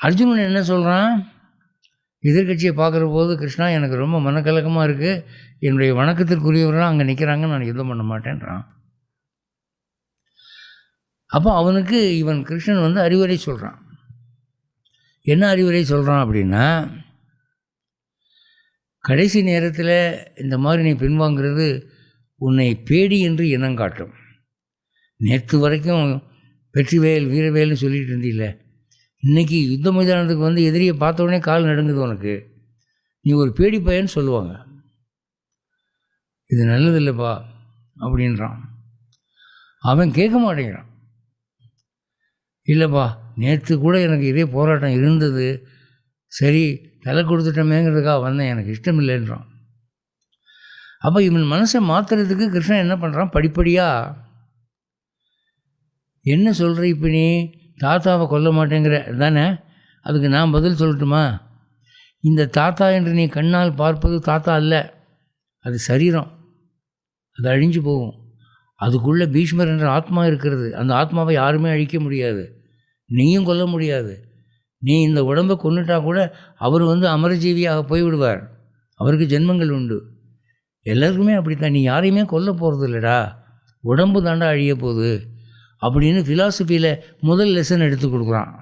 அர்ஜுனன் என்ன சொல்கிறான்? எதிர்கட்சியை பார்க்குற போது, கிருஷ்ணா எனக்கு ரொம்ப மனக்கலக்கமாக இருக்குது, என்னுடைய வணக்கத்திற்குரியவர்களாம் அங்கே நிற்கிறாங்க, நான் யுத்தம் பண்ண மாட்டேன்றான். அப்போ அவனுக்கு இவன் கிருஷ்ணன் வந்து அறிவுரை சொல்கிறான். என்ன அறிவுரை சொல்கிறான் அப்படின்னா, கடைசி நேரத்தில் இந்த மாதிரி நீ பின்வாங்கிறது உன்னை பேடி என்று இனங்காட்டும். நேற்று வரைக்கும் வெற்றிவேல் வீரவேல்னு சொல்லிகிட்டு இருந்தீல்ல, இன்றைக்கி யுத்த மைதானத்துக்கு வந்து எதிரியை பார்த்த உடனே கால் நடுங்குது உனக்கு, நீ ஒரு பேடி பையன்னு சொல்லுவாங்க, இது நல்லதில்லைப்பா அப்படின்றான். அவன் கேட்க மாட்டேங்கிறான். இல்லைப்பா, நேற்று கூட எனக்கு இதே போராட்டம் இருந்தது, சரி தலை கொடுத்துட்டோமேங்கிறதுக்காக வந்தேன், எனக்கு இஷ்டம் இல்லைன்றான். அப்போ இவன் மனசை மாற்றுறதுக்கு கிருஷ்ணன் என்ன பண்ணுறான்? படிப்படியாக என்ன சொல்கிற, இப்போ நீ தாத்தாவை கொல்ல மாட்டேங்கிற தானே, அதுக்கு நான் பதில் சொல்லட்டுமா? இந்த தாத்தா என்று நீ கண்ணால் பார்ப்பது தாத்தா அல்ல, அது சரீரம், அது அழிஞ்சு போகும். அதுக்குள்ளே பீஷ்மர் என்ற ஆத்மா இருக்கிறது. அந்த ஆத்மாவை யாருமே அழிக்க முடியாது, நீயும் கொல்ல முடியாது. நீ இந்த உடம்பை கொண்டுட்டா கூட அவர் வந்து அமரஜீவியாக போய்விடுவார், அவருக்கு ஜென்மங்கள் உண்டு. எல்லாருக்குமே அப்படித்தான், நீ யாரையுமே கொல்ல போகிறது இல்லைடா, உடம்பு தாண்டா அழிய போகுது அப்படின்னு ஃபிலாசபியில் முதல் லெசன் எடுத்து கொடுக்குறான்.